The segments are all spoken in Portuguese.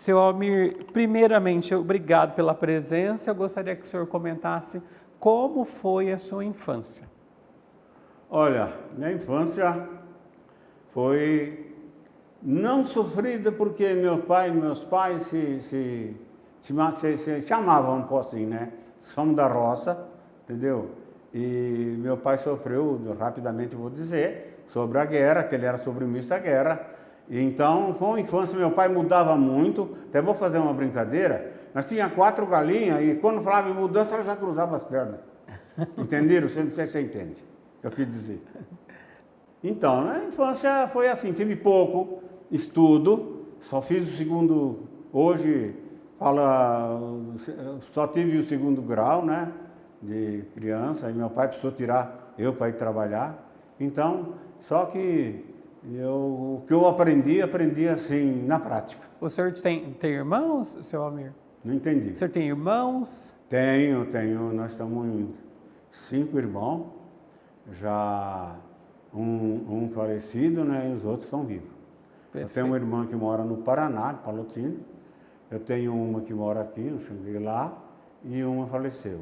Seu Almir, primeiramente, obrigado pela presença. Eu gostaria que o senhor comentasse como foi a sua infância. Olha, minha infância foi não sofrida porque meus pais se amavam um pouco assim, né? Somos da roça, entendeu? E meu pai sofreu, rapidamente vou dizer, sobre a guerra, que ele era sobremista da guerra. E então, foi uma infância, meu pai mudava muito. Até vou fazer uma brincadeira. Nós tínhamos 4 galinhas e quando falava em mudança, ela já cruzava as pernas. Entenderam? Não sei se você entende o que eu quis dizer. Então, a infância foi assim, tive pouco estudo, só fiz o segundo, hoje só tive o segundo grau, né, de criança, e meu pai precisou tirar eu para ir trabalhar. Então, só que o que eu aprendi assim, na prática. O senhor tem irmãos, seu Almir? Não entendi. O senhor tem irmãos? Tenho, nós estamos em 5 irmãos, já um falecido, né, e os outros estão vivos. Perfeito. Eu tenho uma irmã que mora no Paraná, Palotina. Eu tenho uma que mora aqui, no Xangri-Lá, e uma faleceu.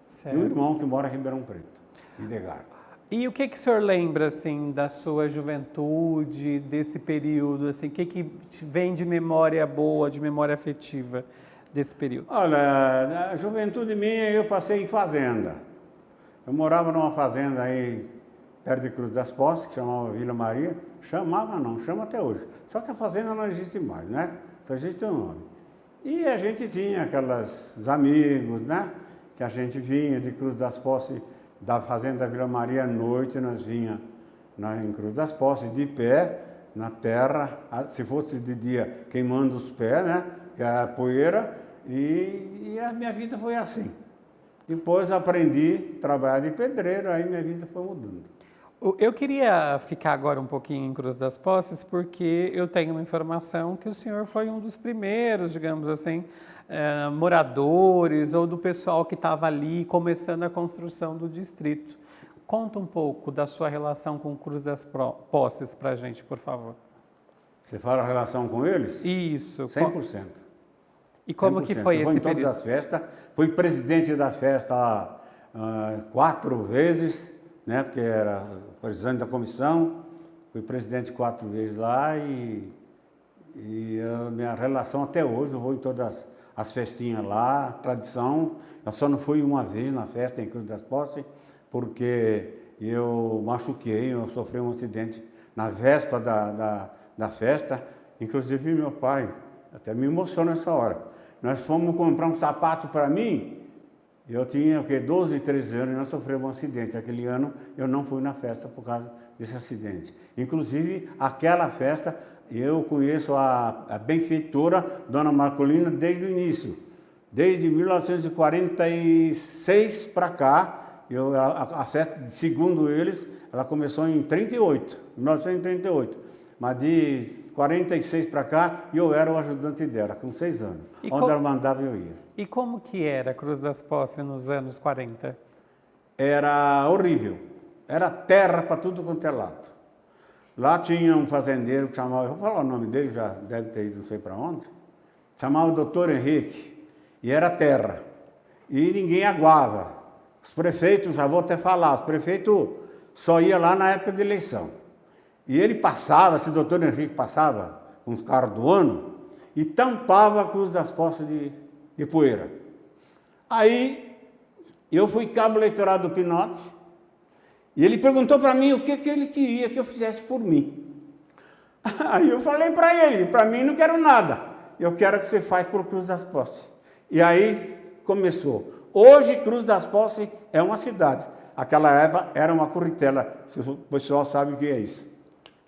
Certo. E um irmão que mora em Ribeirão Preto, em Degar. E o que o senhor lembra, assim, da sua juventude, desse período, assim, o que vem de memória boa, de memória afetiva desse período? Olha, a juventude minha eu passei em fazenda. Eu morava numa fazenda aí, perto de Cruz das Posses, que chamava Vila Maria. Chamava não, chama até hoje. Só que a fazenda não existe mais, né? Então existe um nome. E a gente tinha aqueles amigos, né? Que a gente vinha de Cruz das Posses, da fazenda da Vila Maria, à noite nós vinha em Cruz das Posses, de pé, na terra, se fosse de dia queimando os pés, né? Que era a poeira, e a minha vida foi assim. Depois aprendi a trabalhar de pedreiro, aí minha vida foi mudando. Eu queria ficar agora um pouquinho em Cruz das Posses, porque eu tenho uma informação que o senhor foi um dos primeiros, digamos assim, moradores ou do pessoal que estava ali começando a construção do distrito. Conta um pouco da sua relação com Cruz das Posses para a gente, por favor. Você fala a relação com eles? Isso. 100%. E como 100%. Que foi esse período? Fui em todas as festas, fui presidente da festa 4 vezes, né, porque era presidente da comissão, fui presidente 4 vezes lá e a minha relação até hoje, eu vou em todas as festinhas lá, tradição. Eu só não fui uma vez na festa em Cruz das Posses, porque eu machuquei, eu sofri um acidente na véspera da festa, inclusive meu pai, até me emociona nessa hora. Nós fomos comprar um sapato para mim, eu tinha 12, 13 anos e nós sofremos um acidente. Aquele ano eu não fui na festa por causa desse acidente. Inclusive, aquela festa, eu conheço a benfeitora, Dona Marcolina, desde o início. Desde 1946 para cá, a festa, segundo eles, ela começou em 1938. Mas de 46 para cá, eu era o ajudante dela, com 6 anos. Onde ela mandava, eu ia. E como que era Cruz das Posses nos anos 40? Era horrível. Era terra para tudo quanto é lado. Lá tinha um fazendeiro que chamava, vou falar o nome dele, já deve ter ido não sei para onde, chamava Dr. Henrique, e era terra. E ninguém aguava. Os prefeitos, já vou até falar, os prefeitos só iam lá na época de eleição. E ele passava, esse doutor Henrique passava com os carros do ano e tampava a Cruz das Posses de poeira. Aí eu fui cabo eleitoral do Pinote e ele perguntou para mim o que ele queria que eu fizesse por mim. Aí eu falei para ele, para mim não quero nada, eu quero que você faça por Cruz das Posses. E aí começou. Hoje Cruz das Posses é uma cidade, aquela época era uma curritela, o pessoal sabe o que é isso.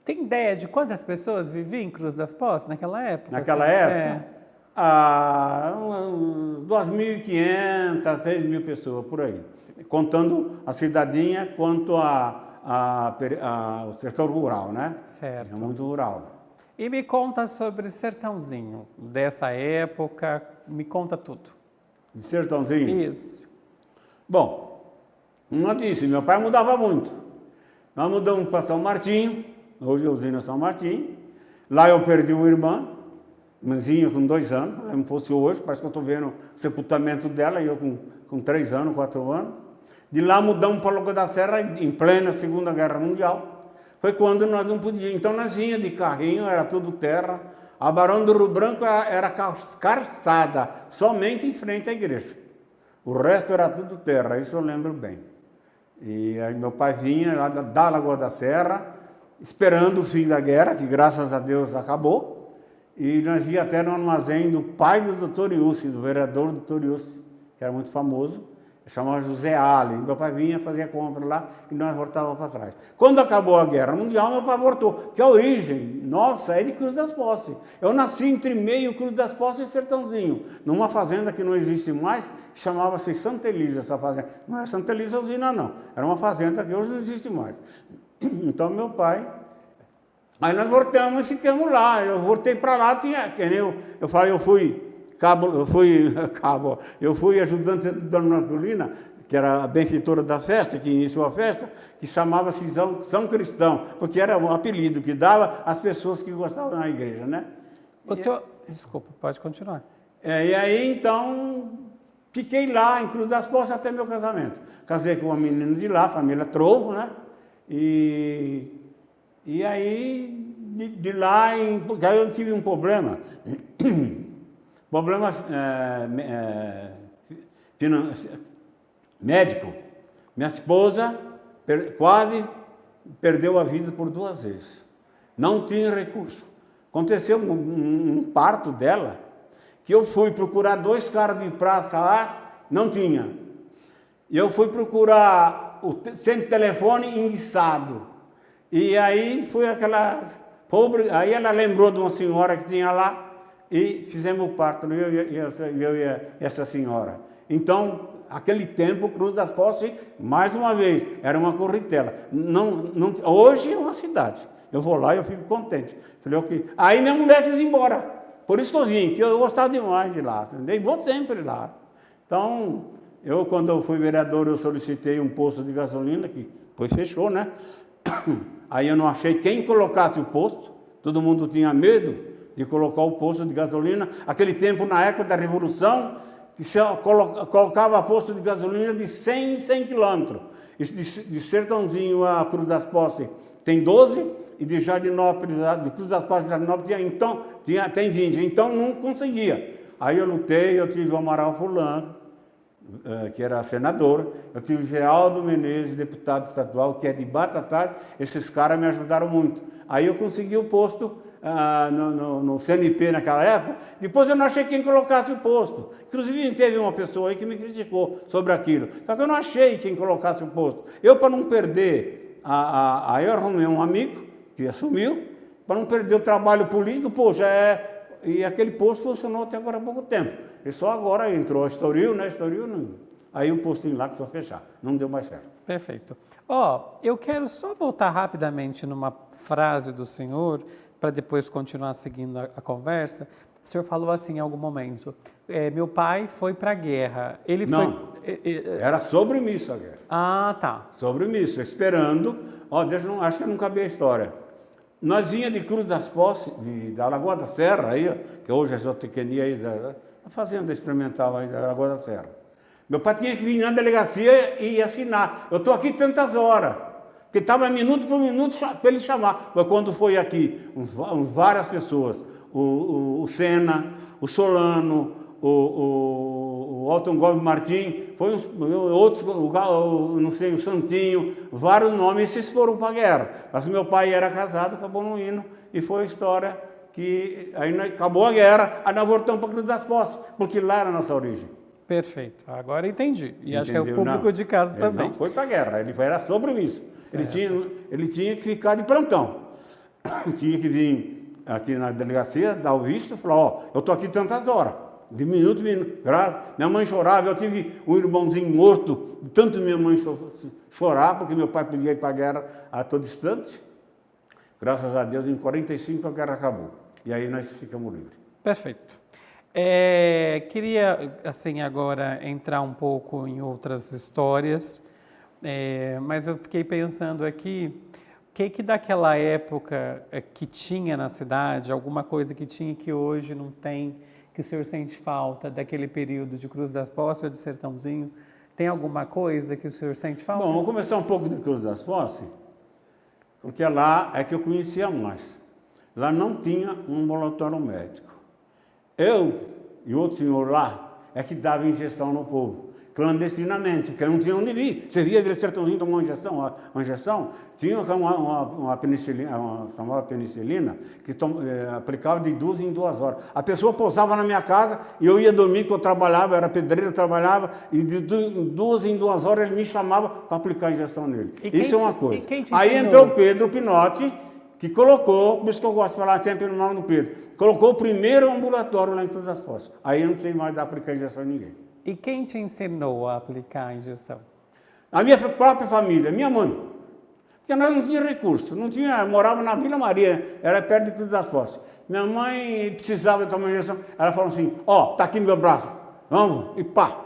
Tem ideia de quantas pessoas viviam em Cruz das Posses naquela época? Naquela época? 2.500, 3.000 pessoas, por aí. Contando a cidadinha quanto o setor rural, né? Certo. É muito rural. E me conta sobre Sertãozinho, dessa época, me conta tudo. De Sertãozinho? Isso. Bom, como eu disse, meu pai mudava muito. Nós mudamos para São Martinho, hoje é a usina São Martinho. Lá eu perdi uma irmã, Mãezinha com 2 anos, não fosse hoje, parece que eu estou vendo o sepultamento dela, e eu com 3 anos, 4 anos. De lá mudamos para Lagoa da Serra, em plena Segunda Guerra Mundial. Foi quando nós não podíamos. Então nós vinha de carrinho, era tudo terra. A Barão do Rio Branco era calçada, somente em frente à igreja. O resto era tudo terra, isso eu lembro bem. E aí meu pai vinha lá da Lagoa da Serra, esperando o fim da guerra, que graças a Deus acabou. E nós ia até no armazém do pai do doutor Iussi, do vereador doutor Iussi, que era muito famoso, chamava José Ali. Meu pai vinha, fazia compra lá e nós voltávamos para trás. Quando acabou a Guerra Mundial, meu pai voltou, que a origem nossa é de Cruz das Posses. Eu nasci entre meio Cruz das Posses e Sertãozinho, numa fazenda que não existe mais, chamava-se Santa Elisa, essa fazenda. Não é Santa Elisa Usina, não. Era uma fazenda que hoje não existe mais. Então, meu pai... Aí nós voltamos e ficamos lá. Eu voltei para lá, tinha... Que nem eu falei, eu fui ajudante da Dona Marcolina, que era a benfeitora da festa, que iniciou a festa, que chamava-se São Cristão, porque era um apelido que dava às pessoas que gostavam da igreja, né? Desculpa, pode continuar. E aí, então, fiquei lá em Cruz das Posses até meu casamento. Casei com uma menina de lá, família Trovo, né? E aí, de lá, porque aí eu tive um problema... médico. Minha esposa quase perdeu a vida por 2 vezes. Não tinha recurso. Aconteceu um parto dela, que eu fui procurar 2 caras de praça lá, não tinha. E eu fui procurar o centro de telefone enguiçado. E aí foi aquela pobre... Aí ela lembrou de uma senhora que tinha lá, e fizemos o parto, eu e essa senhora. Então, aquele tempo, Cruz das Posses, mais uma vez, era uma corritela. Hoje é uma cidade. Eu vou lá e eu fico contente. Falei, okay. Aí minha mulher quis ir embora. Por isso que eu vim, que eu gostava demais de lá. E vou sempre lá. Então, quando eu fui vereador, eu solicitei um posto de gasolina, que depois fechou, né? Aí eu não achei quem colocasse o posto. Todo mundo tinha medo de colocar o posto de gasolina. Aquele tempo, na época da Revolução, que se colocava posto de gasolina de 100 quilômetros. De Sertãozinho a Cruz das Posses tem 12, e de Jardinópolis, de Cruz das Posses a Jardinópolis, tem 20. Então, não conseguia. Aí eu lutei, eu tive o Amaral Fulano, que era senador, eu tive o Geraldo Menezes, deputado estadual, que é de Batatais. Esses caras me ajudaram muito. Aí eu consegui o posto no CNP naquela época. Depois eu não achei quem colocasse o posto. Inclusive teve uma pessoa aí que me criticou sobre aquilo. Só que eu não achei quem colocasse o posto. Eu, para não perder, aí eu arrumei um amigo que assumiu, para não perder o trabalho político, e aquele posto funcionou até agora há pouco tempo. E só agora entrou a Estoril, né? Estoril não. Aí o postinho lá precisou fechar. Não deu mais certo. Perfeito. Eu quero só voltar rapidamente numa frase do senhor, para depois continuar seguindo a conversa. O senhor falou assim em algum momento, meu pai foi para a guerra. Era sobre missa a guerra. Ah, tá. Sobre missa, esperando. Acho que eu não cabia a história. Nós vinha de Cruz das Posses, da Lagoa da Serra, aí, que hoje é zootecnia aí, da fazenda experimental aí da Lagoa da Serra. Meu pai tinha que vir na delegacia e assinar. Eu estou aqui tantas horas. Porque estava minuto por minuto para ele chamar. Mas quando foi aqui, várias pessoas, o Sena, o Solano, o Alton Gomes Martins, outros, não sei, o Santinho, vários nomes, esses foram para a guerra. Mas meu pai era casado, acabou não indo, e foi a história que aí acabou a guerra, aí nós voltamos para Cruz das Posses, porque lá era a nossa origem. Perfeito, agora entendi. E acho que é o público de casa também. Ele não foi para a guerra, era sobre isso. Ele tinha que ficar de plantão. Tinha que vir aqui na delegacia, dar o visto e falar, eu estou aqui tantas horas, de minuto em minuto. Minha mãe chorava, eu tive um irmãozinho morto, tanto minha mãe chorar, porque meu pai podia ir para a guerra a todo instante. Graças a Deus, em 45 a guerra acabou. E aí nós ficamos livres. Perfeito. Queria, assim, agora entrar um pouco em outras histórias, mas eu fiquei pensando aqui, que daquela época que tinha na cidade, alguma coisa que tinha que hoje não tem, que o senhor sente falta daquele período de Cruz das Posses ou de Sertãozinho? Tem alguma coisa que o senhor sente falta? Bom, vou começar um pouco de Cruz das Posses, porque lá é que eu conhecia mais. Lá não tinha um ambulatório médico. Eu e outro senhor lá é que dava injeção no povo, clandestinamente, porque não tinha onde vir. Você via aquele Sertãozinho tomar uma injeção, tinha uma penicilina, chamava penicilina, que aplicava de 2 em 2 horas. A pessoa pousava na minha casa e eu ia dormir, porque eu trabalhava, era pedreiro, eu trabalhava, e de 2 em 2 horas ele me chamava para aplicar a injeção nele. Isso é uma coisa. Aí entrou o Pedro Pinotti, que colocou, por isso que eu gosto de falar sempre no nome do Pedro, colocou o primeiro ambulatório lá em Cruz das Posses. Aí eu não sei mais aplicar injeção em ninguém. E quem te ensinou a aplicar a injeção? A minha própria família, minha mãe. Porque nós não tínhamos recurso, morava na Vila Maria, era perto de Cruz das Posses. Minha mãe precisava de tomar injeção, ela falou assim, tá aqui no meu braço, vamos, e pá.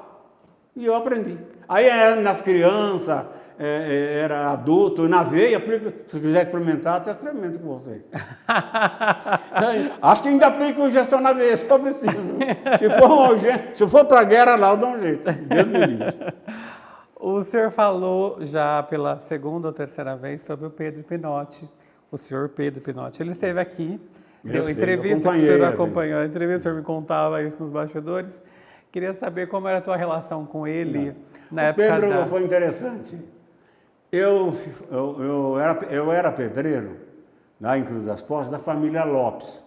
E eu aprendi. Aí nas crianças, era adulto, na veia, se quiser experimentar, até experimento com você. Acho que ainda aplico injeção na veia, se for preciso. Se for para a guerra lá, eu dou um jeito. Deus me livre. O senhor falou já pela segunda ou terceira vez sobre o Pedro Pinotti, o senhor Pedro Pinotti. Ele esteve aqui, deu entrevista, que o senhor acompanhou a entrevista, o senhor me contava isso nos bastidores. Queria saber como era a tua relação com ele na época Pedro foi interessante. Eu era pedreiro, lá em Cruz das Posses, da família Lopes.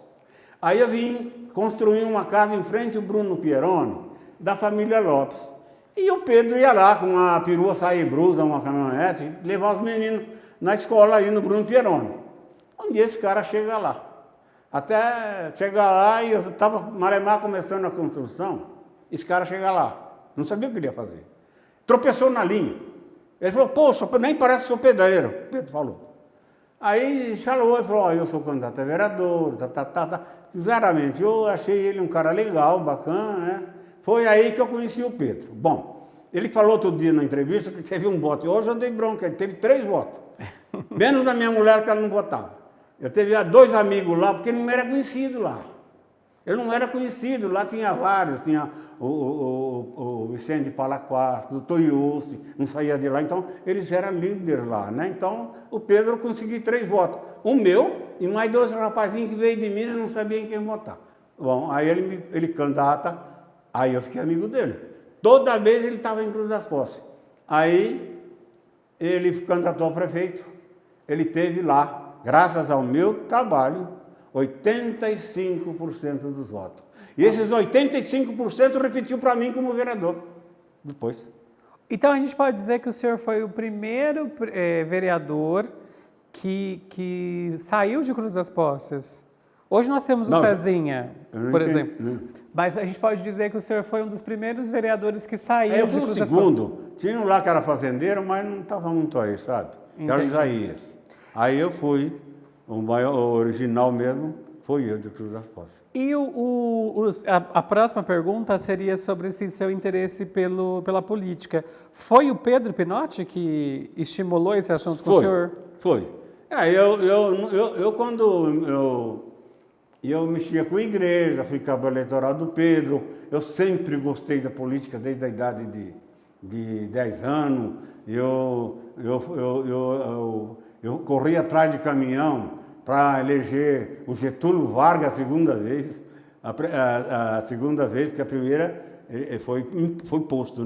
Aí eu vim construir uma casa em frente ao Bruno Pieroni, da família Lopes. E o Pedro ia lá com uma perua saibrusa, uma caminhonete, levar os meninos na escola ali no Bruno Pieroni. Um dia esse cara chega lá. Até chegar lá e eu estava malemar começando a construção, esse cara chega lá. Não sabia o que ele ia fazer. Tropeçou na linha. Ele falou, poxa, nem parece que sou pedreiro. Pedro falou. Aí ele falou, eu sou candidato a vereador, Sinceramente, eu achei ele um cara legal, bacana, né? Foi aí que eu conheci o Pedro. Bom, ele falou outro dia na entrevista que teve um voto. Hoje eu dei bronca, ele teve 3 votos. Menos da minha mulher, que ela não votava. Eu teve 2 amigos lá, porque ele não era conhecido lá. Ele não era conhecido, lá tinha vários, tinha o Vicente Palaquas, o Toiusse, não saía de lá, então eles eram líderes lá, né? Então o Pedro conseguiu 3 votos, o meu e mais 2 rapazinhos que veio de Minas e não sabiam em quem votar. Bom, aí ele candidata, aí eu fiquei amigo dele. Toda vez ele estava em Cruz das Posses. Aí ele candidatou a prefeito, ele teve lá, graças ao meu trabalho, 85% dos votos. E esses 85% repetiu para mim como vereador, depois. Então a gente pode dizer que o senhor foi o primeiro vereador que saiu de Cruz das Posses. Hoje nós temos o Cezinha, por exemplo. Mas a gente pode dizer que o senhor foi um dos primeiros vereadores que saiu de Cruz das Posses. Eu fui o segundo. Tinha um lá que era fazendeiro, mas não estava muito aí, sabe? Era o Isaías. Aí eu fui, o original mesmo, foi eu de Cruz das Posses. E a próxima pergunta seria sobre esse seu interesse pela política. Foi o Pedro Pinotti que estimulou esse assunto com o senhor? Foi. Quando eu mexia com a igreja, fui cabo eleitoral do Pedro, eu sempre gostei da política desde a idade de 10 anos. Eu corri atrás de caminhão para eleger o Getúlio Vargas a segunda vez, porque a primeira foi imposto,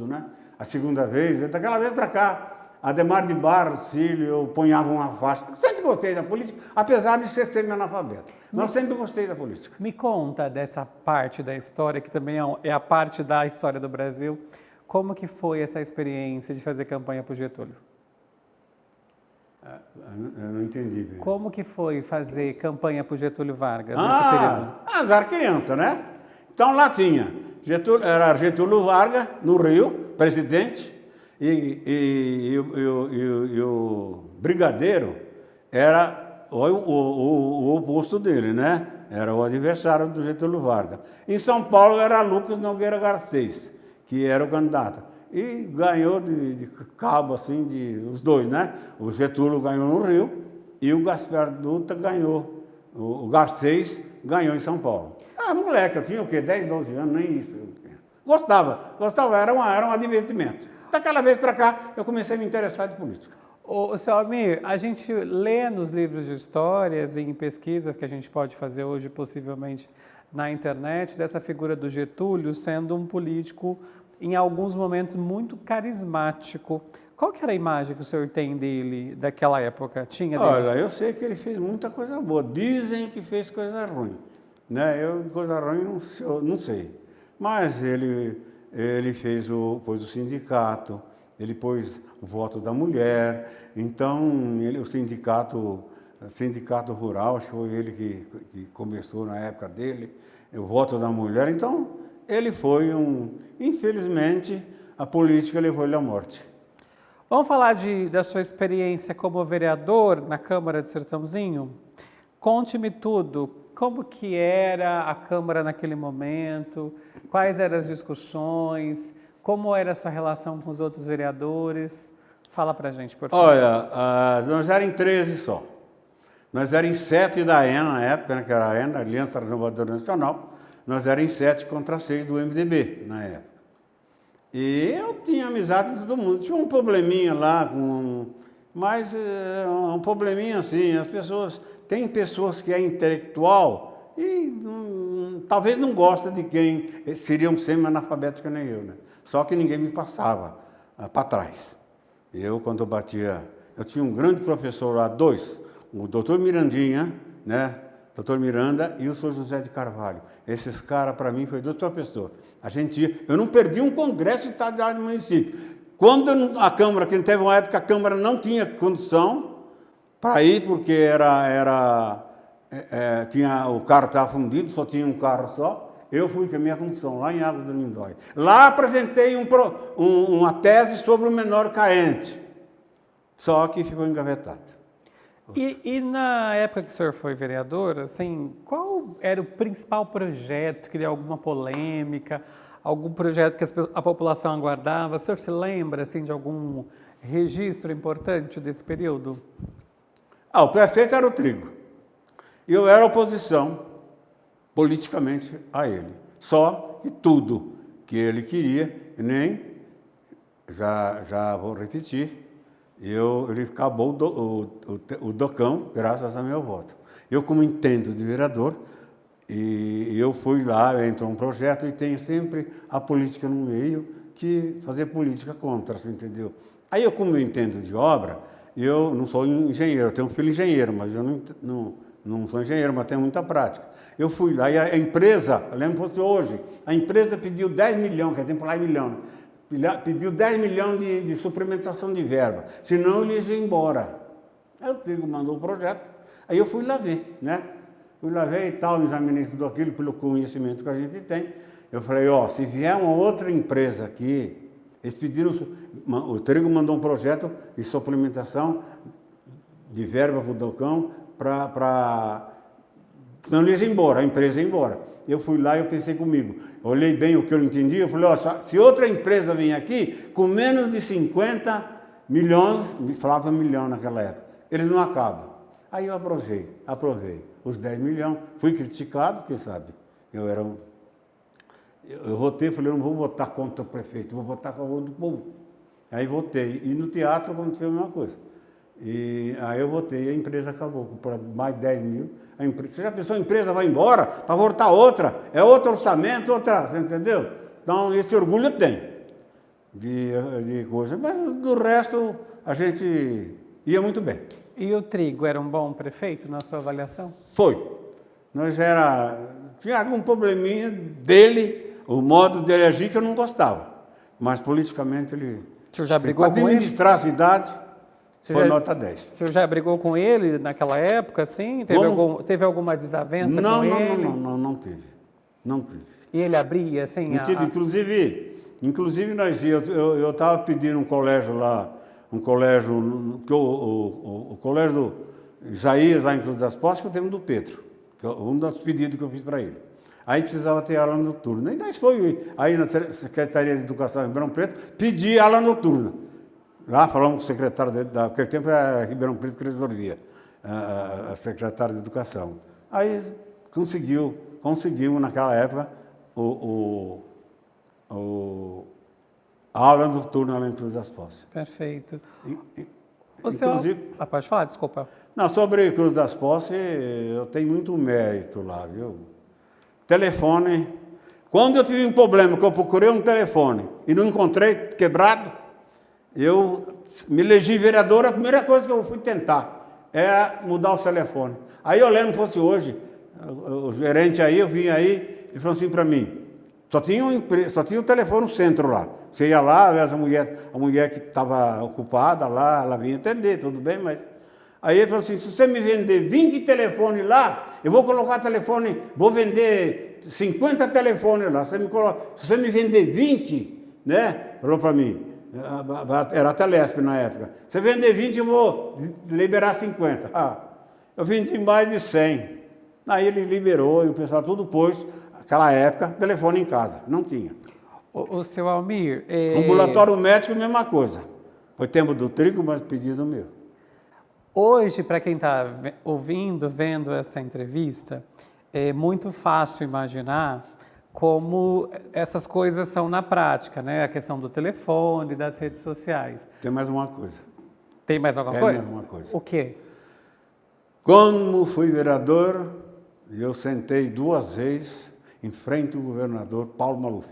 né? A segunda vez, daquela vez para cá, Ademar de Barros, filho, eu ponhava uma faixa. Sempre gostei da política, apesar de ser semi-analfabeto. Mas sempre gostei da política. Me conta dessa parte da história, que também é a parte da história do Brasil. Como que foi essa experiência de fazer campanha para o Getúlio? Eu não entendi. Bem. Como que foi fazer campanha para o Getúlio Vargas nesse período? Azar criança, né? Então lá tinha, era Getúlio Vargas, no Rio, presidente, e o brigadeiro era o oposto dele, né? Era o adversário do Getúlio Vargas. Em São Paulo era Lucas Nogueira Garcês, que era o candidato. e ganhou de cabo, assim, os dois, né? O Getúlio ganhou no Rio e o Gaspar Dutra ganhou, o Garcês ganhou em São Paulo. Ah, moleque, eu tinha o quê? 10, 12 anos, nem isso. Gostava, era um divertimento. Daquela vez para cá, eu comecei a me interessar de política. Ô, seu Almir, a gente lê nos livros de histórias e em pesquisas que a gente pode fazer hoje, possivelmente na internet, dessa figura do Getúlio sendo um político, em alguns momentos, muito carismático. Qual que era a imagem que o senhor tem dele, daquela época? Tinha dele? Olha, eu sei que ele fez muita coisa boa. Dizem que fez coisa ruim. Né? Eu, coisa ruim, não sei. Mas ele pôs o sindicato, ele pôs o voto da mulher. Então, o sindicato rural, acho que foi ele que começou na época dele, o voto da mulher. Então, ele foi infelizmente, a política levou ele à morte. Vamos falar da sua experiência como vereador na Câmara de Sertãozinho? Conte-me tudo. Como que era a Câmara naquele momento? Quais eram as discussões? Como era a sua relação com os outros vereadores? Fala pra gente, por favor. Olha, nós éramos em 13 só. Nós éramos em 7 da AENA, na época, né, que era a AENA, Aliança Renovadora Nacional. Nós éramos em 7 contra 6 do MDB, na época. E eu tinha amizade com todo mundo. Tinha um probleminha lá, mas um probleminha assim, as pessoas... Tem pessoas que é intelectual e talvez não gosta de quem seriam semi-analfabetos que nem eu, né? Só que ninguém me passava para trás. Quando eu batia... Eu tinha um grande professor lá, dois, o doutor Mirandinha, né? Doutor Miranda e o senhor José de Carvalho. Esses caras, para mim, foi 2 professores. Eu não perdi um congresso estadual do município. Quando a Câmara, que teve uma época, a Câmara não tinha condição para ir, porque o carro estava fundido, só tinha um carro só. Eu fui com a minha condição, lá em Água do Lindóia. Lá apresentei uma tese sobre o menor carente, só que ficou engavetado. E na época que o senhor foi vereador, assim, qual era o principal projeto que deu alguma polêmica, algum projeto que a população aguardava? O senhor se lembra, assim, de algum registro importante desse período? O prefeito era o Trigo. Eu era oposição, politicamente, a ele. Só que tudo que ele queria, já vou repetir, ele acabou o Docão, graças ao meu voto. Eu, como entendo de vereador, e eu fui lá, entrou um projeto e tem sempre a política no meio, que fazer política contra, você entendeu? Aí eu, como eu entendo de obra, eu não sou engenheiro, eu tenho um filho engenheiro, mas eu não sou engenheiro, mas tenho muita prática. Eu fui lá e a empresa, eu lembro que fosse hoje, a empresa pediu 10 milhões, que tem por lá em milhão, pediu 10 milhões de suplementação de verba, senão eles iam embora. Aí o Trigo mandou o projeto, aí eu fui lá ver, né? Fui lá ver e tal, examinei tudo aquilo pelo conhecimento que a gente tem. Eu falei, se vier uma outra empresa aqui, eles pediram, o Trigo mandou um projeto de suplementação de verba para o Docão, senão eles iam embora, a empresa ia embora. Eu fui lá e eu pensei comigo, olhei bem o que eu entendi, eu falei, se outra empresa vem aqui, com menos de 50 milhões, falava milhão naquela época, eles não acabam. Aí eu aprovei os 10 milhões, fui criticado, porque sabe, eu votei, falei, eu não vou votar contra o prefeito, vou votar a favor do povo. Aí votei, e no teatro aconteceu a mesma coisa. E aí eu votei, a empresa acabou, por mais 10 mil. Você já pensou, a empresa vai embora para voltar outra? É outro orçamento, você entendeu? Então, esse orgulho eu tenho de coisa. Mas do resto, a gente ia muito bem. E o Trigo era um bom prefeito, na sua avaliação? Foi. Tinha algum probleminha dele, o modo de agir que eu não gostava. Mas politicamente ele... O senhor já brigou com ele? Para administrar a cidade... Foi nota 10. O senhor já brigou com ele naquela época, assim? Teve alguma desavença com ele? Não teve. Não teve. E ele abria, assim? Não tive. Inclusive eu estava pedindo um colégio lá, o colégio do Isaías, lá em Cruz das Postas, que eu tenho do Pedro, que é um dos pedidos que eu fiz para ele. Aí precisava ter aula noturna. Então, isso foi aí na Secretaria de Educação em Ribeirão Preto, pedi aula noturna. Lá falamos com o secretário, naquele tempo era Ribeirão Preto que resolvia, a secretária de Educação. Aí conseguimos naquela época a aula noturna lá em Cruz das Posses. Perfeito. Inclusive, pode falar, desculpa. não, sobre Cruz das Posses, eu tenho muito mérito lá, viu? Telefone. Quando eu tive um problema, que eu procurei um telefone e não encontrei, quebrado, eu me elegi vereador, a primeira coisa que eu fui tentar é mudar o telefone. Aí eu lembro, fosse hoje, o gerente aí, eu vim aí, ele falou assim para mim, só tinha o telefone no centro lá. Você ia lá, a mulher que estava ocupada lá, ela vinha atender, tudo bem, mas... Aí ele falou assim, se você me vender 20 telefones lá, eu vou colocar telefone, vou vender 50 telefones lá. Se você me vender 20, né? Falou para mim, era a Telesp na época. Se você vender 20, eu vou liberar 50. Eu vendi mais de 100. Aí ele liberou e o pessoal tudo pôs, naquela época, telefone em casa. Não tinha. O seu Almir... Ambulatório médico, mesma coisa. Foi tempo do trigo, mas pedido meu. Hoje, para quem está ouvindo, vendo essa entrevista, é muito fácil imaginar como essas coisas são na prática, né? A questão do telefone, das redes sociais. Tem mais uma coisa. Tem mais alguma coisa? Tem mais uma coisa. O quê? Como fui vereador, eu sentei 2 vezes em frente ao governador Paulo Maluf,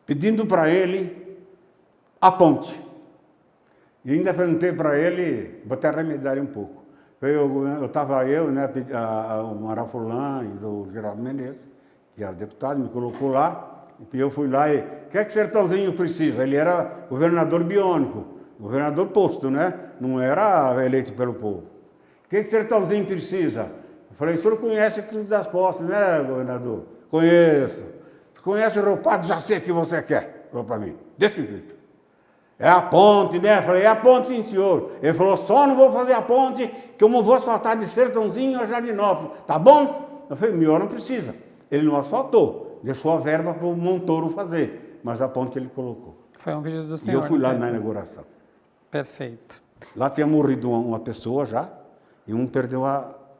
pedindo para ele a ponte. E ainda perguntei para ele, vou até remediar um pouco. Eu estava, né, o Marafulan e o Geraldo Menezes, que era deputado, me colocou lá, e eu fui lá e, o que é que Sertãozinho precisa? Ele era governador biônico, governador posto, né? Não era eleito pelo povo. O que é que Sertãozinho precisa? Eu falei, o senhor conhece Cruz das Posses, né, governador? Conheço. Conhece o Roupado? Já sei o que você quer. Falou para mim, desse jeito. É a ponte, né? Eu falei, é a ponte, sim, senhor. Ele falou, só não vou fazer a ponte, que eu não vou asfaltar de Sertãozinho a Jardinópolis. Tá bom? Eu falei, melhor não precisa. Ele não asfaltou, deixou a verba para o Montoro fazer, mas a ponte ele colocou. Foi um vídeo do senhor. E eu fui lá na inauguração. Perfeito. Lá tinha morrido uma pessoa já, e um perdeu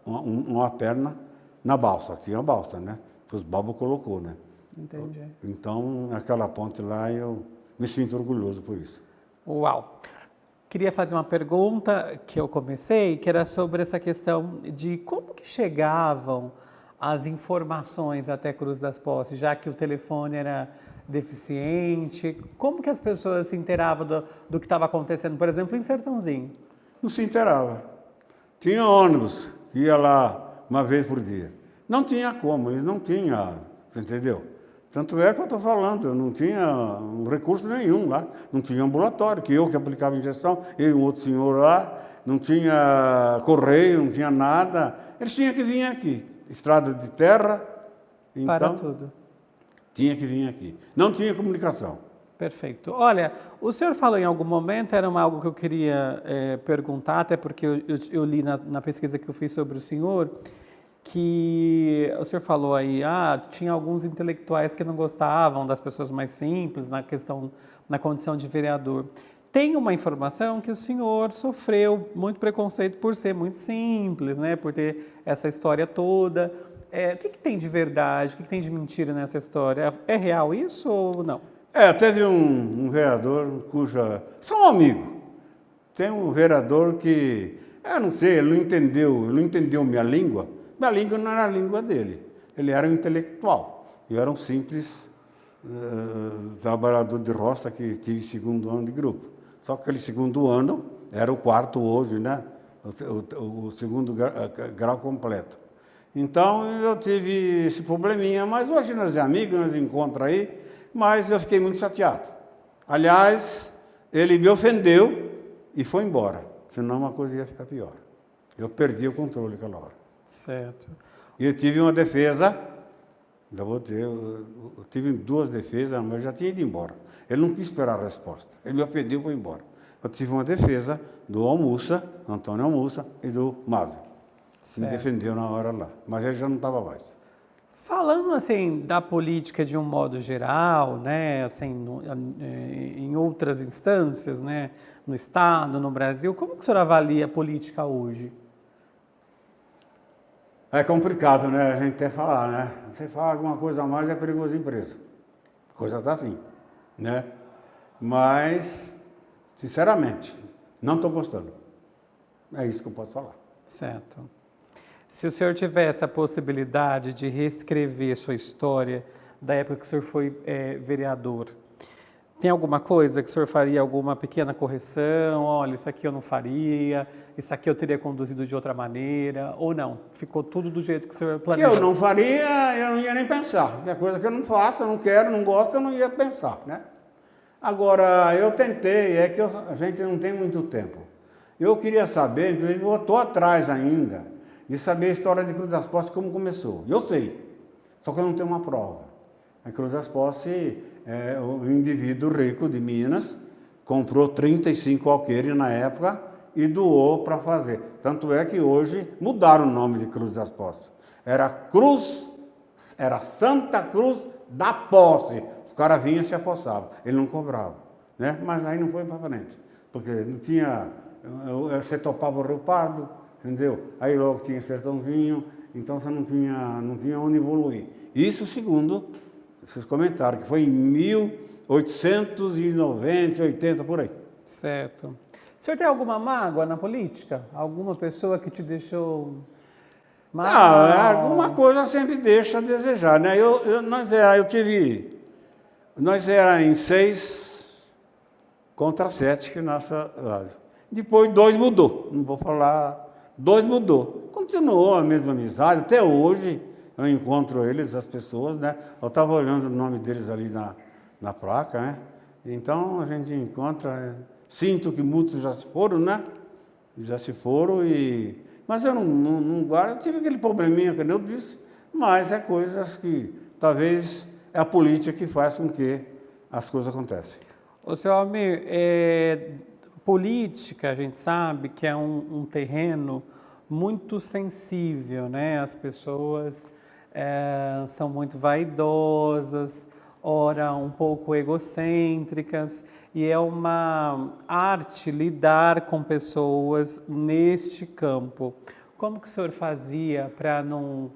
uma perna na balsa. Tinha a balsa, né? Que os babos colocou, né? Entendi. Então, aquela ponte lá, eu me sinto orgulhoso por isso. Uau! Queria fazer uma pergunta que eu comecei, que era sobre essa questão de como que chegavam as informações até Cruz das Posses, já que o telefone era deficiente, como que as pessoas se inteiravam do que estava acontecendo, por exemplo, em Sertãozinho? Não se inteirava. Tinha ônibus que ia lá uma vez por dia. Não tinha como, eles não tinham, você entendeu? Tanto é que eu estou falando, não tinha recurso nenhum lá, não tinha ambulatório, que eu que aplicava injeção, eu e um outro senhor lá, não tinha correio, não tinha nada, eles tinham que vir aqui, estrada de terra, então, para tudo. Tinha que vir aqui. Não tinha comunicação. Perfeito. Olha, o senhor falou em algum momento, era algo que eu queria perguntar, até porque eu li na pesquisa que eu fiz sobre o senhor, que o senhor falou aí, tinha alguns intelectuais que não gostavam das pessoas mais simples na condição de vereador. Tem uma informação que o senhor sofreu muito preconceito por ser muito simples, né? Por ter essa história toda. O que tem de verdade, o que tem de mentira nessa história? É real isso ou não? Teve um vereador só um amigo. Tem um vereador que, não sei, ele não entendeu minha língua. Minha língua não era a língua dele. Ele era um intelectual. Eu era um simples trabalhador de roça que tive 2º ano de grupo. Só que aquele 2º ano era o 4º hoje, né? O 2º grau completo. Então, eu tive esse probleminha, mas hoje nós é amigos, nós encontramos aí, mas eu fiquei muito chateado. Aliás, ele me ofendeu e foi embora, senão a coisa ia ficar pior. Eu perdi o controle naquela hora. Certo. E eu tive uma defesa, eu tive 2 defesas, mas eu já tinha ido embora. Ele não quis esperar a resposta, ele me ofendeu e foi embora. Eu tive uma defesa do Almussa, Antônio Almussa, e do Mazo. Me defendeu na hora lá, mas ele já não estava mais. Falando assim da política de um modo geral, né, assim, em outras instâncias, né, no Estado, no Brasil, como que o senhor avalia a política hoje? É complicado, né? A gente até falar, né? Você fala alguma coisa a mais, é perigoso ir preso. Coisa tá assim, né? Mas, sinceramente, não estou gostando. É isso que eu posso falar. Certo. Se o senhor tivesse a possibilidade de reescrever sua história da época que o senhor foi vereador, tem alguma coisa que o senhor faria, alguma pequena correção? Olha, isso aqui eu não faria, isso aqui eu teria conduzido de outra maneira, ou não? Ficou tudo do jeito que o senhor Que planejou? eu não faria, eu não ia nem pensar. Que é coisa que eu não faço, eu não quero, não gosto, eu não ia pensar, né? Agora, eu tentei, é que a gente não tem muito tempo. Eu queria saber, inclusive eu estou atrás ainda, de saber a história de Cruz das Posses, como começou. Eu sei, só que eu não tenho uma prova. A Cruz das Posses, o indivíduo rico de Minas, comprou 35 alqueires na época e doou para fazer. Tanto é que hoje mudaram o nome de Cruz das Posses. Era Santa Cruz da Posse. Os caras vinham e se apossavam. Ele não cobrava, né? Mas aí não foi para frente, porque não tinha... Você topava o Rio Pardo, entendeu? Aí logo tinha Sertãozinho, então você não tinha onde evoluir. Isso segundo esses comentários, que foi em 1890, 80, por aí. Certo. O senhor tem alguma mágoa na política? Alguma pessoa que te deixou mal? Alguma coisa sempre deixa a desejar, né? Nós era em 6 contra 7 que nossa... Depois 2 mudou, não vou falar, 2 mudou. Continuou a mesma amizade, até hoje eu encontro eles, as pessoas, né? Eu estava olhando o nome deles ali na placa, né? Então a gente encontra, sinto que muitos já se foram, né? Já se foram, mas eu não guardo, eu tive aquele probleminha, como eu disse, mas é coisas que talvez é a política que faz com que as coisas aconteçam. Ô, senhor Almir, política, a gente sabe que é um terreno muito sensível, né? As pessoas são muito vaidosas, ora um pouco egocêntricas, e é uma arte lidar com pessoas neste campo. Como que o senhor fazia para não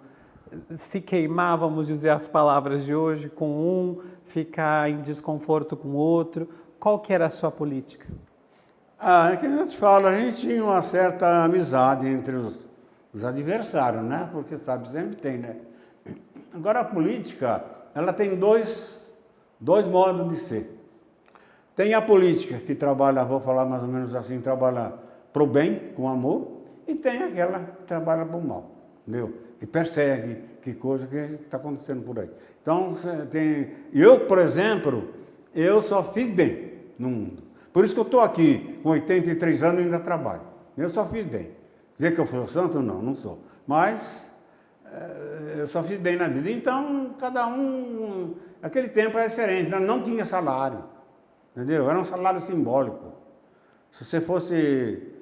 se queimar, vamos dizer as palavras de hoje, com um, ficar em desconforto com o outro? Qual que era a sua política? É que eu te falo, a gente tinha uma certa amizade entre os adversários, né? Porque sabe, sempre tem, né? Agora a política, ela tem dois modos de ser. Tem a política que trabalha, vou falar mais ou menos assim, trabalha para o bem, com amor, e tem aquela que trabalha para o mal, entendeu? Que persegue, que coisa que está acontecendo por aí. Então, eu, por exemplo, eu só fiz bem no mundo. Por isso que eu estou aqui, com 83 anos e ainda trabalho. Eu só fiz bem. Dizer que eu sou santo? Não, não sou. Mas eu só fiz bem na vida. Então, cada um... Aquele tempo era diferente, não tinha salário. Entendeu? Era um salário simbólico. Se você fosse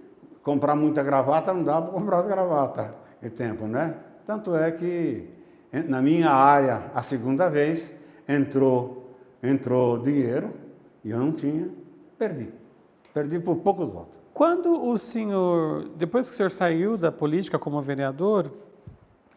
comprar muita gravata, não dava para comprar as gravatas naquele tempo, né? Tanto é que na minha área, a segunda vez, entrou dinheiro e eu não tinha, perdi. Perdi por poucos votos. Quando o senhor, depois que o senhor saiu da política como vereador,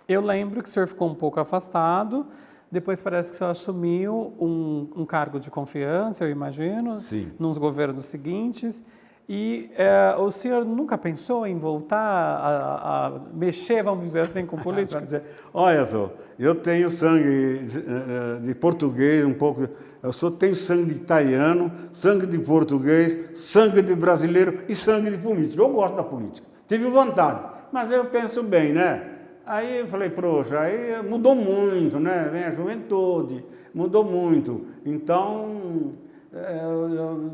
eu lembro que o senhor ficou um pouco afastado, depois parece que o senhor assumiu um cargo de confiança, eu imagino, Sim. nos governos seguintes, e o senhor nunca pensou em voltar a mexer, vamos dizer assim, com política? Olha só, eu tenho sangue de português, um pouco, tenho sangue de italiano, sangue de português, sangue de brasileiro e sangue de político. Eu gosto da política, tive vontade, mas eu penso bem, né? Aí eu falei, poxa, aí mudou muito, né? Vem a juventude, mudou muito. Então,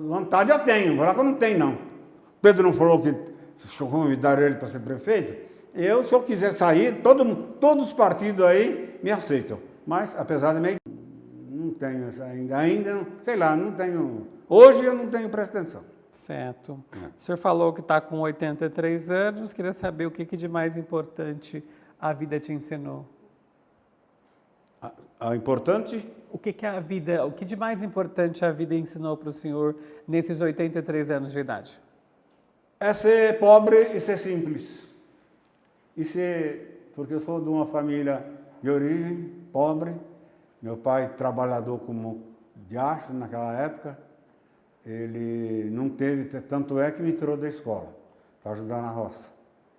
vontade eu tenho, falar que eu não tenho, não. Pedro não falou que convidaram ele para ser prefeito? Se eu quiser sair, todos os partidos aí me aceitam. Mas, apesar de meio... Não tenho ainda, sei lá, não tenho... Hoje eu não tenho presta atenção. Certo. O senhor falou que está com 83 anos, queria saber o que de mais importante a vida te ensinou. Importante? O que que a vida, o que de mais importante a vida ensinou para o senhor nesses 83 anos de idade? É ser pobre e ser simples. Porque eu sou de uma família de origem pobre, meu pai trabalhador como diacho naquela época, ele não teve, tanto é que me tirou da escola, para ajudar na roça.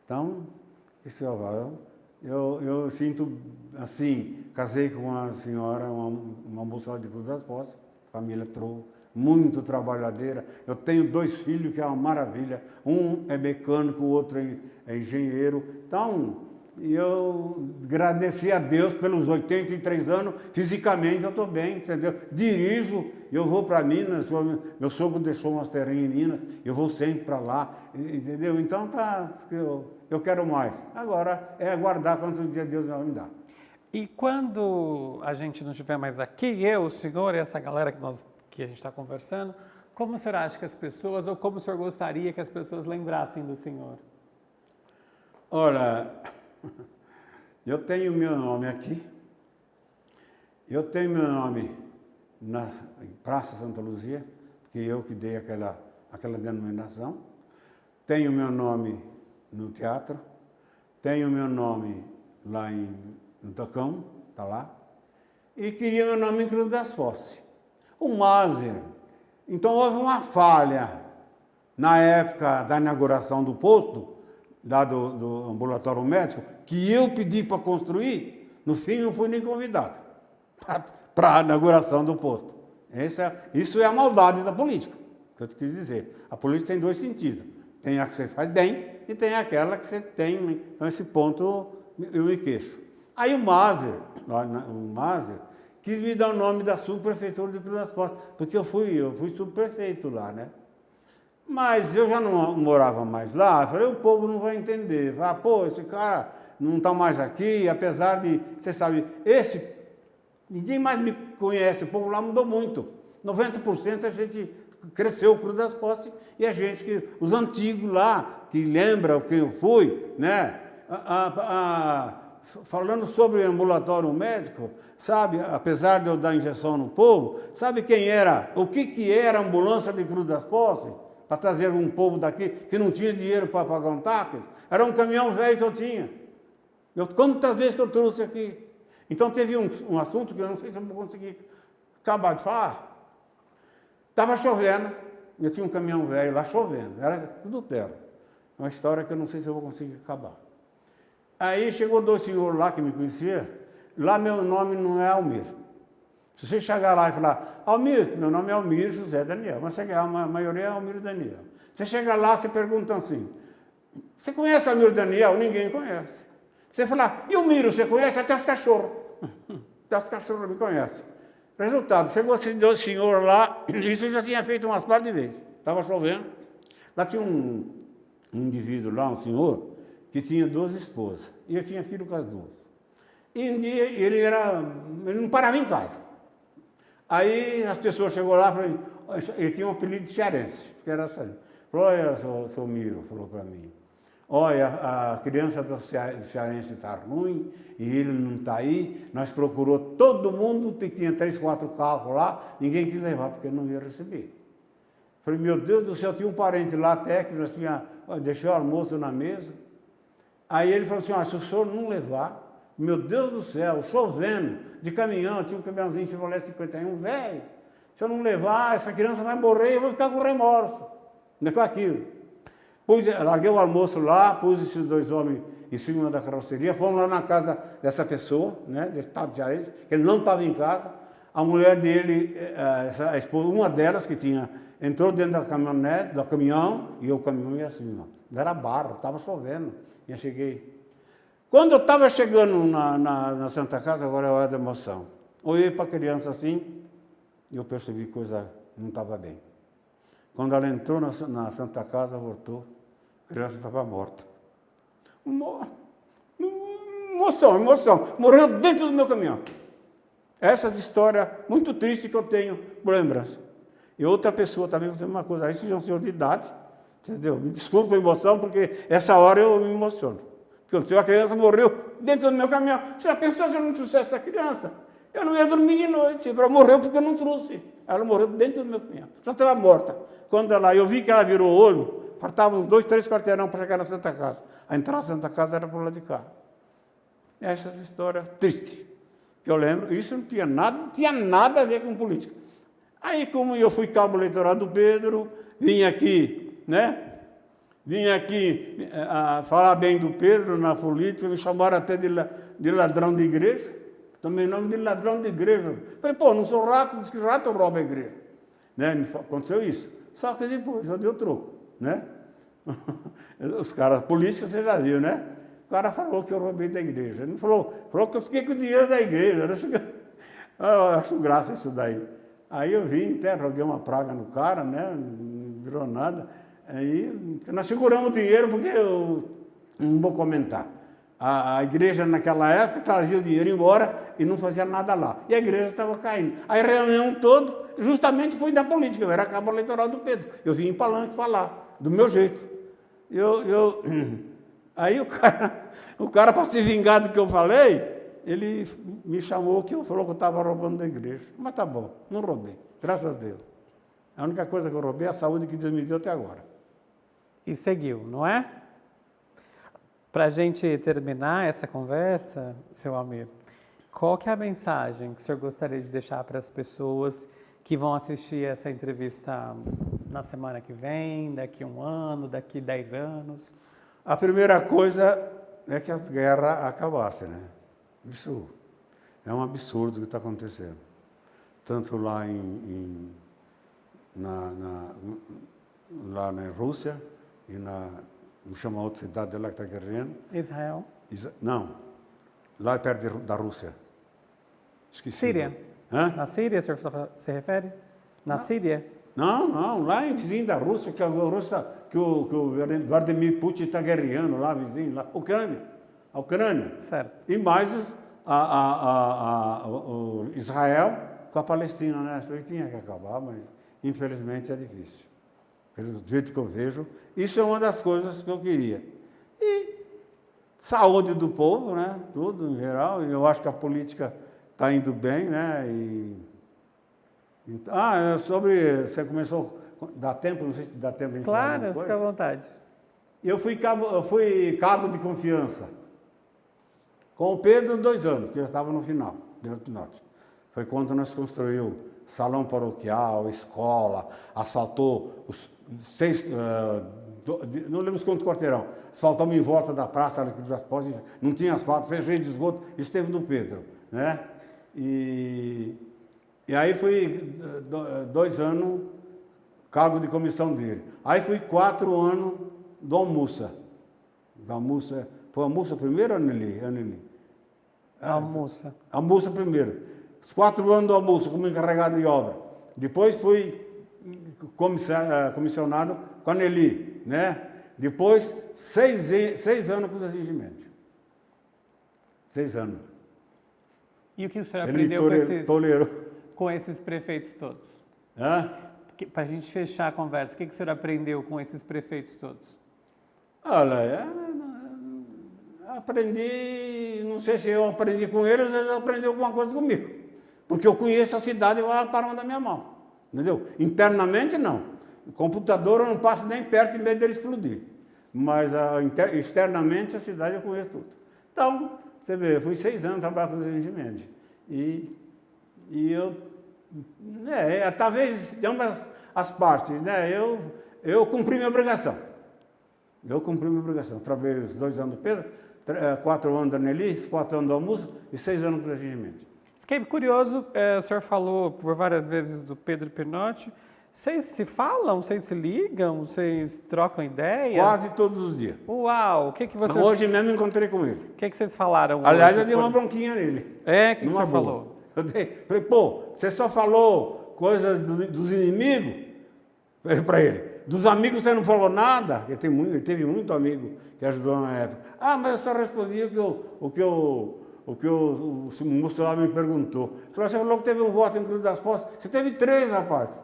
Então, eu sinto assim, casei com uma senhora, uma moça lá de Cruz das Postas, família Trou, muito trabalhadeira. Eu tenho 2 filhos que é uma maravilha, um é mecânico, o outro é engenheiro. Então, eu agradeci a Deus pelos 83 anos, fisicamente eu estou bem, entendeu? Dirijo, eu vou para Minas, meu sogro deixou umas terrinhas em Minas, eu vou sempre para lá, entendeu? Então, eu quero mais. Agora é aguardar quantos dias Deus vai me dar. E quando a gente não estiver mais aqui, eu, o senhor e essa galera que a gente está conversando, como o senhor acha que as pessoas, ou como o senhor gostaria que as pessoas lembrassem do senhor? Olha, eu tenho meu nome aqui, eu tenho meu nome na Praça Santa Luzia, porque eu que dei aquela denominação, tenho meu nome no teatro, tenho meu nome lá no Tocão, está lá, e queria meu nome em Cruz das Postas. O Maser, então houve uma falha na época da inauguração do posto, do ambulatório médico, que eu pedi para construir, no fim não fui nem convidado para a inauguração do posto. Isso é a maldade da política, que eu te quis dizer. A política tem 2 sentidos. Tem a que você faz bem e tem aquela que você tem. Então, esse ponto eu me queixo. Aí o Maser quis me dar o nome da subprefeitura de Cruz das Postas, porque eu fui subprefeito lá, né? Mas eu já não morava mais lá, eu falei, o povo não vai entender. Vai, pô, esse cara não está mais aqui, apesar de, você sabe, ninguém mais me conhece, o povo lá mudou muito. 90% a gente cresceu o Cruz das Postas e a gente, os antigos lá, que lembram quem eu fui, né? Falando sobre ambulatório médico, sabe, apesar de eu dar injeção no povo, sabe o que era a ambulância de Cruz das Postas? Para trazer um povo daqui que não tinha dinheiro para pagar um táxi, era um caminhão velho que eu tinha. Quantas vezes que eu trouxe aqui? Então teve um assunto que eu não sei se eu vou conseguir acabar de falar. Estava chovendo, eu tinha um caminhão velho lá chovendo, era tudo terra. Uma história que eu não sei se eu vou conseguir acabar. Aí chegou 2 senhores lá que me conheciam, lá meu nome não é Almir. Se você chegar lá e falar, Almir, meu nome é Almir José Daniel, mas a maioria é Almir Daniel. Você chega lá, você pergunta assim, você conhece Almir Daniel? Ninguém conhece. Você fala, e o Miro, você conhece? Até os cachorros. Até os cachorros me conhecem. Resultado, chegou esse 2 senhor lá, isso eu já tinha feito umas par de vezes. Estava chovendo, lá tinha um indivíduo lá, um senhor, que tinha 2 esposas, e eu tinha filho com as 2. E um dia ele não parava em casa. Aí as pessoas chegou lá, ele tinha um apelido de cearense, que era assim. Falou, olha, seu Miro, falou para mim, olha, a criança do cearense está ruim, e ele não está aí, nós procurou todo mundo, tinha 3, 4 carros lá, ninguém quis levar, porque não ia receber. Falei, meu Deus do céu, tinha um parente lá até, que nós deixei o almoço na mesa. Aí ele falou assim, se o senhor não levar, meu Deus do céu, chovendo, de caminhão, tinha um caminhãozinho Chevrolet 51, velho, se eu não levar, essa criança vai morrer, eu vou ficar com remorso, não é com aquilo. Larguei o almoço lá, pus esses 2 homens em cima da carroceria, fomos lá na casa dessa pessoa, né, desse tal de Jair, ele não estava em casa, a mulher dele, a esposa, uma delas que entrou dentro da caminhonete, do caminhão, e o caminhão ia assim, ó, era barro, estava chovendo, e eu cheguei. Quando eu estava chegando na Santa Casa, agora é a hora da emoção, olhei para a criança assim, e eu percebi que coisa não estava bem. Quando ela entrou na Santa Casa, voltou, a criança estava morta. Emoção, morreu dentro do meu caminhão. Essa história muito triste que eu tenho por lembrança. E outra pessoa também vai dizer uma coisa, esse é um senhor de idade, entendeu? Me desculpa a emoção, porque essa hora eu me emociono. Porque a criança morreu dentro do meu caminhão. Você já pensou se eu não trouxesse essa criança? Eu não ia dormir de noite. Ela morreu porque eu não trouxe. Ela morreu dentro do meu cunhado. Já estava morta. Quando eu vi que ela virou o olho, faltavam uns 2, 3 quarteirão para chegar na Santa Casa. A entrada da Santa Casa era por lá de cá. Essa é a história triste. Que eu lembro, isso não tinha nada a ver com política. Aí, como eu fui cabo eleitoral do Pedro, vim aqui, né? Vim aqui falar bem do Pedro na política, me chamaram até de ladrão de igreja. Tomei nome de ladrão de igreja. Falei, pô, não sou rato, diz que rato rouba a igreja. Né? Aconteceu isso. Só que depois eu dei o troco, né? Os caras, polícia, você já viu, né? O cara falou que eu roubei da igreja. Ele falou que eu fiquei com o dinheiro da igreja. Eu acho graça isso daí. Aí eu vim, até joguei uma praga no cara, né? Não virou nada. Aí nós seguramos o dinheiro porque eu não vou comentar. A igreja naquela época trazia o dinheiro embora e não fazia nada lá. E a igreja estava caindo. Aí a reunião toda, justamente foi da política. Eu era cabo eleitoral do Pedro. Eu vim em Palanque falar, do meu jeito. Aí o cara para se vingar do que eu falei, ele me chamou, falou que eu estava roubando da igreja. Mas tá bom, não roubei, graças a Deus. A única coisa que eu roubei é a saúde que Deus me deu até agora. E seguiu, não é? Para a gente terminar essa conversa, seu Almir, qual que é a mensagem que o senhor gostaria de deixar para as pessoas que vão assistir essa entrevista na semana que vem, daqui 1 ano, daqui 10 anos? A primeira coisa é que as guerras acabassem, né? Isso é um absurdo que está acontecendo. Tanto lá lá na Rússia e me chama outra cidade lá que está guerreando. Israel? Não, lá é perto da Rússia. Esqueci. Síria? Hã? Na Síria, o senhor se refere? Na Síria? Não, lá em vizinho da Rússia, que a Rússia, que o Vladimir Putin está guerreando lá, vizinho, lá, a Ucrânia. Certo. E mais o Israel com a Palestina, né? Isso aí tinha que acabar, mas infelizmente é difícil. Pelo jeito que eu vejo, isso é uma das coisas que eu queria. E saúde do povo, né? Tudo em geral. Eu acho que a política está indo bem, né? Você começou, dá tempo? Não sei se dá tempo de falar alguma Claro, coisa. fica à vontade. Eu fui cabo de confiança com o Pedro 2 anos, que já estava no final, do Pinote. Foi quando nós construímos salão paroquial, escola, asfaltou os 6, não lembro quantos quarteirão, asfaltamos em volta da praça, das postes, não tinha asfalto, fez rede de esgoto, esteve no Pedro, né? E aí fui 2 anos cargo de comissão dele. Aí fui 4 anos do Almussa. Foi Almussa primeiro ou Aneli? Almussa. Almussa primeiro. Os 4 anos do Almussa como encarregado de obra. Depois fui comissionado com a Aneli, né? Depois 6 anos com o regimento. 6 anos. E o que o senhor Ele aprendeu com esses prefeitos todos? Para a gente fechar a conversa, o que o senhor aprendeu com esses prefeitos todos? Olha, aprendi, não sei se eu aprendi com eles, ou eles aprenderam alguma coisa comigo. Porque eu conheço a cidade e vai parando da minha mão. Entendeu? Internamente, não. O computador eu não passo nem perto de medo dele explodir. Mas externamente, a cidade eu conheço tudo. Então, você vê, eu fui 6 anos trabalhar com os regimentos. E eu, talvez de ambas as partes, né? Eu cumpri minha obrigação. Trabalhei os 2 anos do Pedro, 4 anos da Nelly, 4 anos do Almussa e 6 anos do regimento. Fiquei curioso, o senhor falou por várias vezes do Pedro Pinotti. Vocês se falam, vocês se ligam, vocês trocam ideia? Quase todos os dias. Uau! O que vocês... Hoje mesmo encontrei com ele. O que vocês falaram hoje? Aliás, eu dei uma bronquinha nele. O que você falou? Falei, pô, você só falou coisas dos inimigos? Para ele. Dos amigos você não falou nada? Ele teve muito amigo que ajudou na época. Mas eu só respondi o que o moço lá me perguntou. Você falou que teve um voto em Cruz das Postas. Você teve 3, rapaz.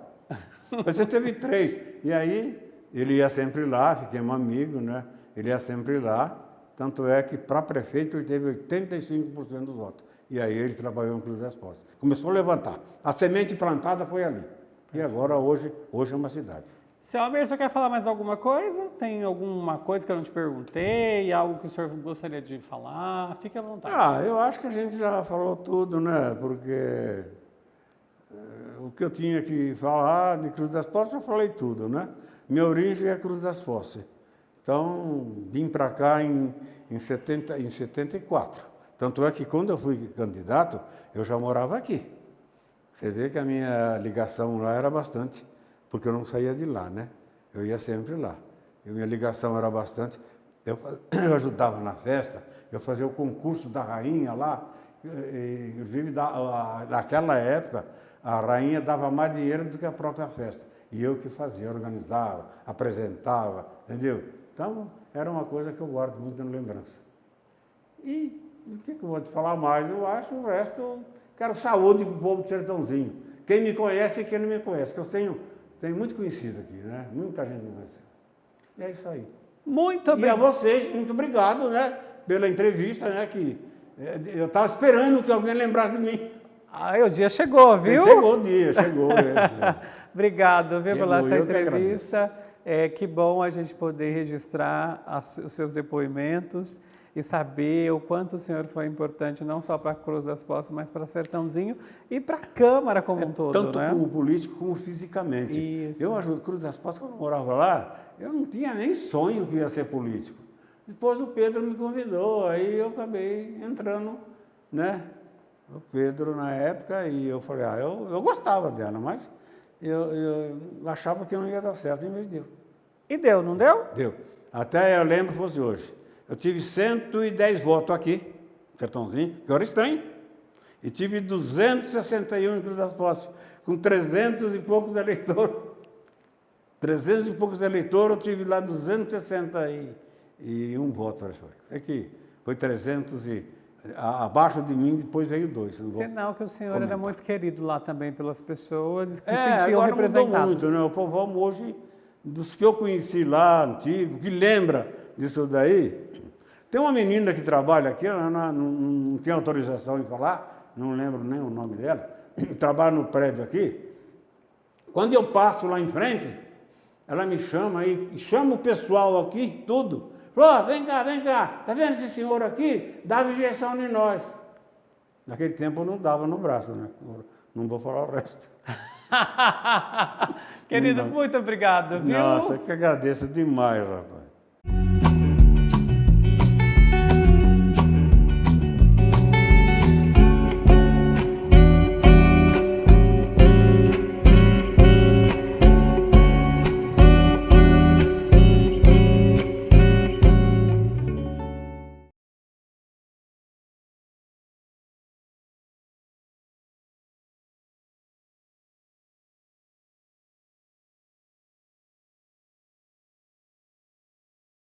Você teve 3. E aí, ele ia sempre lá, fiquemos amigos, né? Ele ia sempre lá. Tanto é que, para prefeito, ele teve 85% dos votos. E aí ele trabalhou em Cruz das Postas. Começou a levantar. A semente plantada foi ali. E agora, hoje é uma cidade. Seu Almir, você quer falar mais alguma coisa? Tem alguma coisa que eu não te perguntei? Algo que o senhor gostaria de falar? Fique à vontade. Eu acho que a gente já falou tudo, né? Porque o que eu tinha que falar de Cruz das Postas, eu falei tudo, né? Minha origem é Cruz das Postas. Então, vim para cá em 74. Tanto é que quando eu fui candidato, eu já morava aqui. Você vê que a minha ligação lá era bastante, porque eu não saía de lá, né? Eu ia sempre lá. E minha ligação era bastante. Eu ajudava na festa, eu fazia o concurso da rainha lá. Inclusive, naquela época, a rainha dava mais dinheiro do que a própria festa. E eu que fazia, organizava, apresentava, entendeu? Então, era uma coisa que eu guardo muito na lembrança. E o que eu vou te falar mais? Eu acho o resto, quero saúde para o povo do Sertãozinho. Quem me conhece e quem não me conhece, que eu tenho muito conhecido aqui, né? Muita gente me conhece. E é isso aí. Muito obrigado. E a vocês, muito obrigado, né? Pela entrevista, né? Que eu estava esperando que alguém lembrasse de mim. O dia chegou, viu? Chegou o dia, chegou. Obrigado, viu, Chegou, pela essa eu que entrevista. Que bom a gente poder registrar os seus depoimentos e saber o quanto o senhor foi importante, não só para a Cruz das Postas, mas para Sertãozinho e para a Câmara como um todo, tanto né? como político como fisicamente. Isso. Eu ajudo Cruz das Postas, quando eu morava lá, eu não tinha nem sonho que ia ser político. Depois o Pedro me convidou, aí eu acabei entrando, né? O Pedro na época, e eu falei, eu gostava dela, mas eu achava que não ia dar certo, e me deu. E deu, não deu? Deu. Até eu lembro, fosse hoje. Eu tive 110 votos aqui, Sertãozinho, que eu era estranho. E tive 261 em Cruz das Postas, com 300 e poucos eleitores. 300 e poucos eleitores, eu tive lá 261 votos. É que foi 300 e... Abaixo de mim, depois veio 2. Sinal que o senhor era muito querido lá também pelas pessoas que agora sentiam representados. Mudou muito, né? O povão hoje, dos que eu conheci lá, antigo, que lembra disso daí. Tem uma menina que trabalha aqui, ela não tem autorização em falar, não lembro nem o nome dela, trabalha no prédio aqui. Quando eu passo lá em frente, ela me chama e chama o pessoal aqui, tudo. Falou, vem cá, tá vendo esse senhor aqui? Dava injeção em nós. Naquele tempo eu não dava no braço, né? Não vou falar o resto. Querido, muito obrigado, viu? Nossa, eu que agradeço demais, rapaz.